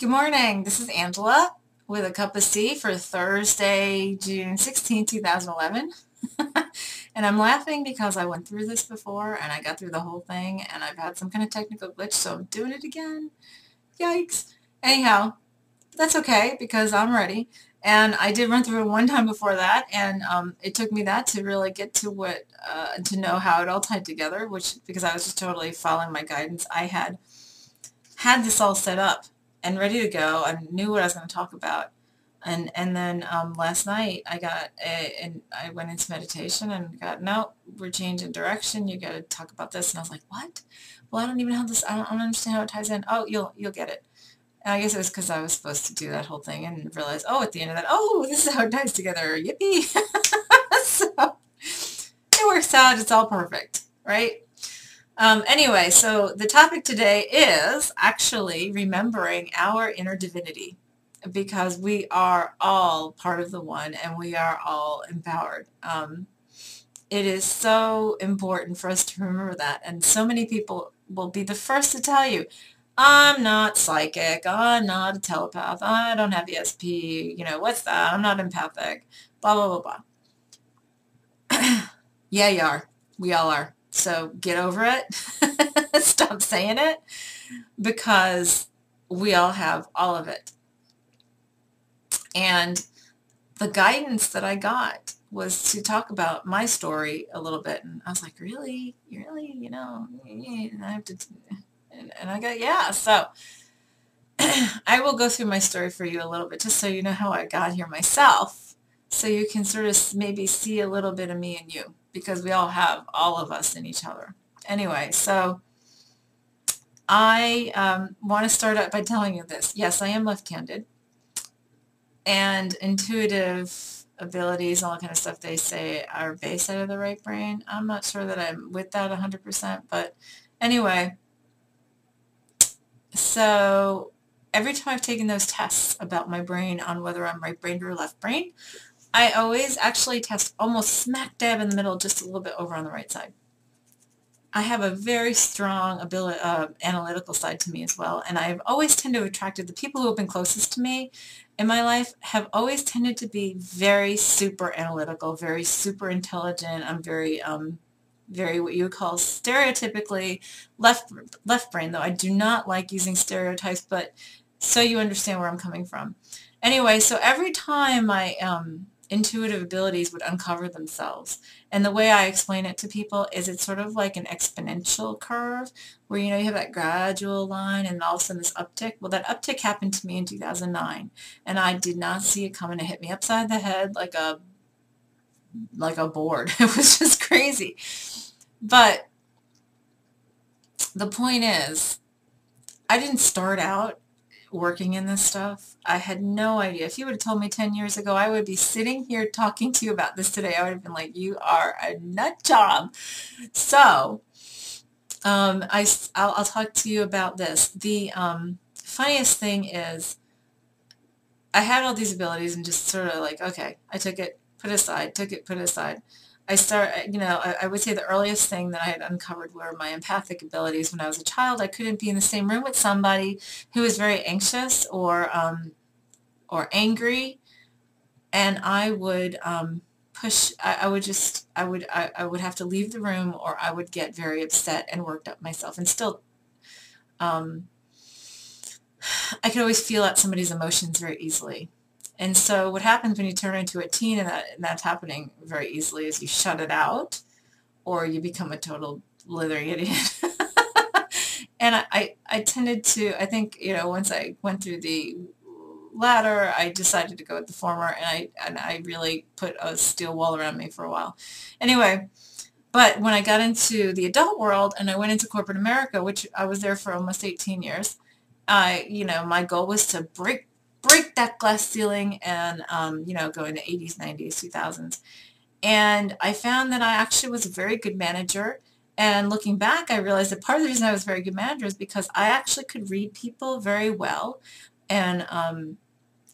Good morning. This is Angela with a cup of tea for Thursday, June 16, 2011. And I'm laughing because I went through this before and I got through the whole thing and I've had some kind of technical glitch, so I'm doing it again. Yikes. Anyhow, that's okay because I'm ready. And I did run through it one time before that, and it took me that to really get to to know how it all tied together, which, because I was just totally following my guidance. I had this all set up and ready to go. I knew what I was going to talk about. And then last night and I went into meditation and got, no, we're changing direction. You got to talk about this. And I was like, what? Well, I don't even have this. I don't understand how it ties in. Oh, you'll get it. And I guess it was because I was supposed to do that whole thing and realize, oh, at the end of that, oh, this is how it ties together. Yippee. So it works out. It's all perfect, right? Anyway, so the topic today is actually remembering our inner divinity, because we are all part of the one and we are all empowered. It is so important for us to remember that. And so many people will be the first to tell you, I'm not psychic, I'm not a telepath, I don't have ESP, what's that? I'm not empathic, blah, blah, blah, blah. Yeah, you are. We all are. So get over it. Stop saying it, because we all have all of it. And the guidance that I got was to talk about my story a little bit. And I was like, really? Really? And I have to, and I got, yeah. So I will go through my story for you a little bit, just so you know how I got here myself, so you can sort of maybe see a little bit of me and you, because we all have all of us in each other. Anyway, so I want to start out by telling you this. Yes, I am left-handed, and intuitive abilities, all that kind of stuff, they say are based out of the right brain. I'm not sure that I'm with that 100%, but anyway, so every time I've taken those tests about my brain on whether I'm right-brained or left-brained, I always actually test almost smack dab in the middle, just a little bit over on the right side. I have a very strong ability, analytical side to me as well, and I've always tended to attract the people who have been closest to me in my life have always tended to be very super analytical, very super intelligent. I'm very what you would call stereotypically left brain, though I do not like using stereotypes, but so you understand where I'm coming from. Anyway, so every time my intuitive abilities would uncover themselves, and the way I explain it to people is it's sort of like an exponential curve where, you have that gradual line and all of a sudden this uptick. Well, that uptick happened to me in 2009, and I did not see it coming. It hit me upside the head like a board. It was just crazy. But the point is, I didn't start out working in this stuff. I had no idea. If you would have told me 10 years ago, I would be sitting here talking to you about this today. I would have been like, you are a nut job. So I'll talk to you about this. The funniest thing is, I had all these abilities and just sort of like, okay, I took it, put it aside, took it, put it aside. I would say the earliest thing that I had uncovered were my empathic abilities. When I was a child, I couldn't be in the same room with somebody who was very anxious or angry, and I would I would have to leave the room, or I would get very upset and worked up myself, and still um, I could always feel out somebody's emotions very easily. And so what happens when you turn into a teen, and that's happening very easily, is you shut it out or you become a total blithering idiot. And I tended to, I think, once I went through the latter, I decided to go with the former, and I really put a steel wall around me for a while. Anyway, but when I got into the adult world and I went into corporate America, which I was there for almost 18 years, my goal was to break that glass ceiling and, go into 80s, 90s, 2000s. And I found that I actually was a very good manager. And looking back, I realized that part of the reason I was a very good manager is because I actually could read people very well. And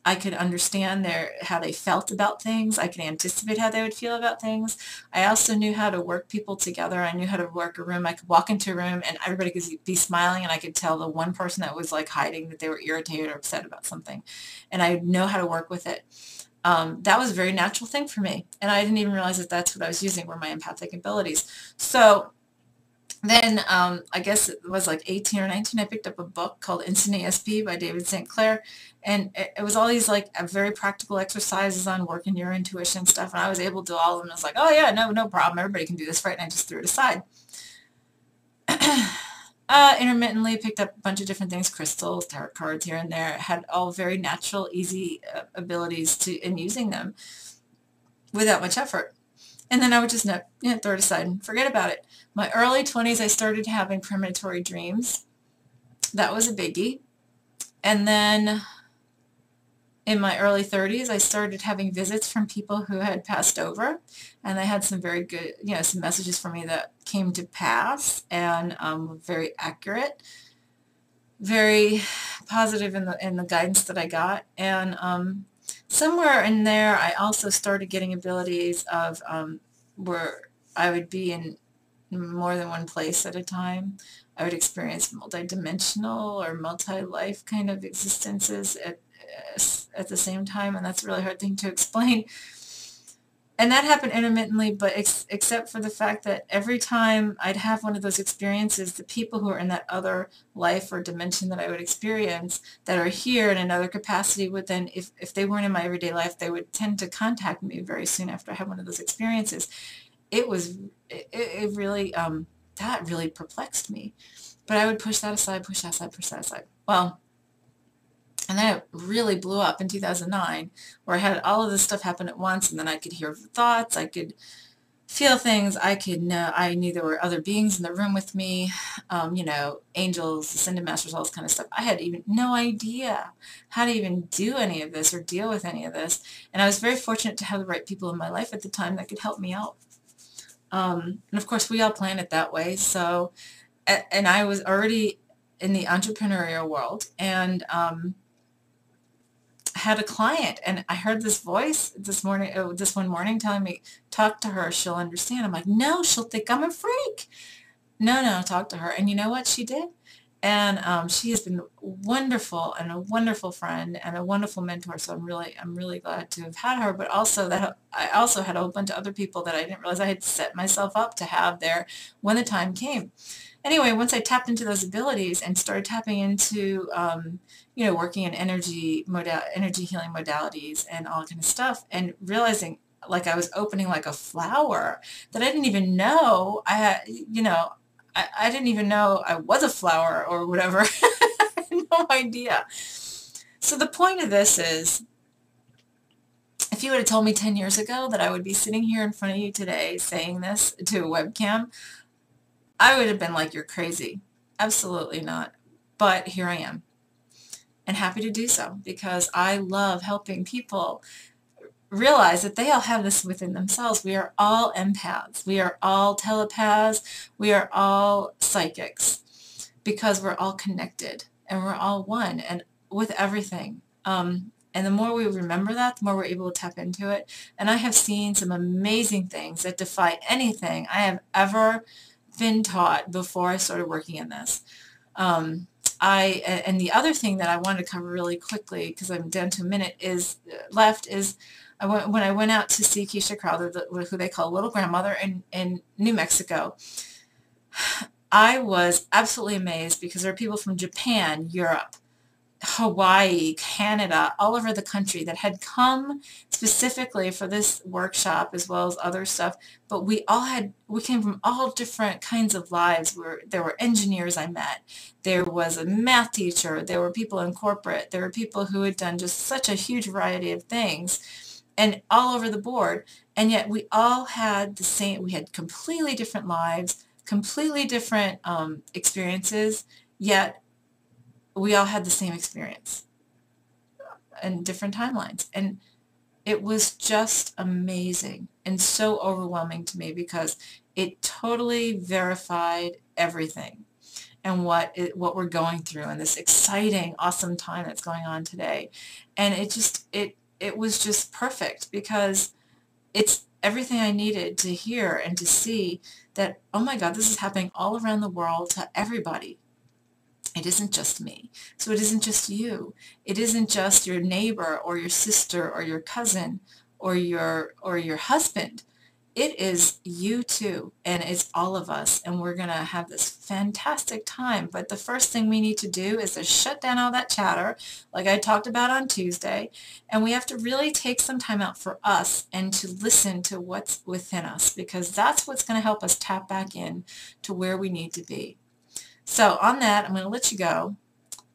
I could understand how they felt about things. I could anticipate how they would feel about things. I also knew how to work people together. I knew how to work a room. I could walk into a room and everybody could be smiling, and I could tell the one person that was like hiding that they were irritated or upset about something. And I know how to work with it. That was a very natural thing for me. And I didn't even realize that that's what I was using were my empathic abilities. So then I guess it was like 18 or 19, I picked up a book called Instant ESP by David St. Clair, and it was all these like very practical exercises on working your intuition stuff, and I was able to do all of them. I was like, oh yeah, no problem, everybody can do this, right? And I just threw it aside. Intermittently picked up a bunch of different things, crystals, tarot cards here and there. Had all very natural, easy abilities in using them without much effort. And then I would just throw it aside and forget about it. My early 20s, I started having premonitory dreams. That was a biggie. And then in my early 30s, I started having visits from people who had passed over. And they had some very good, some messages for me that came to pass and were very accurate, very positive in the guidance that I got. And somewhere in there, I also started getting abilities of where I would be in more than one place at a time. I would experience multi-dimensional or multi-life kind of existences at the same time, and that's a really hard thing to explain. And that happened intermittently, but except for the fact that every time I'd have one of those experiences, the people who are in that other life or dimension that I would experience that are here in another capacity would then, if they weren't in my everyday life, they would tend to contact me very soon after I had one of those experiences. It really, that really perplexed me. But I would push that aside, push that aside, push that aside. Well, and then it really blew up in 2009, where I had all of this stuff happen at once, and then I could hear thoughts, I could feel things, I knew there were other beings in the room with me, angels, ascended masters, all this kind of stuff. I had even no idea how to even do any of this or deal with any of this, and I was very fortunate to have the right people in my life at the time that could help me out. And of course, we all plan it that way, so, and I was already in the entrepreneurial world, and had a client, and I heard this voice this one morning telling me, talk to her, she'll understand. I'm like, no, she'll think I'm a freak. No, talk to her. And you know what she did? And she has been wonderful and a wonderful friend and a wonderful mentor. So I'm really glad to have had her. But also that I also had a whole bunch of other people that I didn't realize I had set myself up to have there when the time came. Anyway, once I tapped into those abilities and started tapping into, working in energy healing modalities and all kind of stuff, and realizing like I was opening like a flower that I didn't even know I had, I didn't even know I was a flower or whatever. I had no idea. So the point of this is, if you would have told me 10 years ago that I would be sitting here in front of you today saying this to a webcam, I would have been like, you're crazy. Absolutely not. But here I am, and happy to do so, because I love helping people realize that they all have this within themselves. We are all empaths. We are all telepaths. We are all psychics, because we're all connected and we're all one and with everything. And the more we remember that, the more we're able to tap into it. And I have seen some amazing things that defy anything I have ever been taught before I started working in this. And the other thing that I wanted to cover really quickly, because I'm down to a minute left, is when I went out to see Keisha Crowther, who they call Little Grandmother, in New Mexico. I was absolutely amazed, because there are people from Japan, Europe, Hawaii, Canada, all over the country that had come specifically for this workshop, as well as other stuff. But we came from all different kinds of lives. There were engineers I met. There was a math teacher. There were people in corporate. There were people who had done just such a huge variety of things, and all over the board. And yet we all had the same, we had completely different lives, completely different experiences, yet we all had the same experience and different timelines. And it was just amazing and so overwhelming to me, because it totally verified everything. and what we're going through and this exciting, awesome time that's going on today. And it was just perfect because it's everything I needed to hear and to see that, oh my God, this is happening all around the world to everybody. It isn't just me. So it isn't just you. It isn't just your neighbor or your sister or your cousin or your husband. It is you too, and it's all of us, and we're going to have this fantastic time. But the first thing we need to do is to shut down all that chatter, like I talked about on Tuesday, and we have to really take some time out for us and to listen to what's within us, because that's what's going to help us tap back in to where we need to be. So on that, I'm going to let you go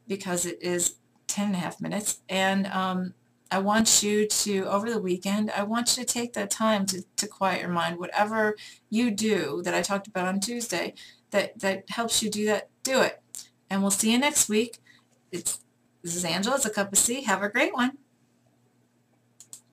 because it is 10.5 minutes, and I want you to, over the weekend, I want you to take that time to quiet your mind. Whatever you do that I talked about on Tuesday that helps you do that, do it. And we'll see you next week. This is Angela. It's a Cup of Tea. Have a great one.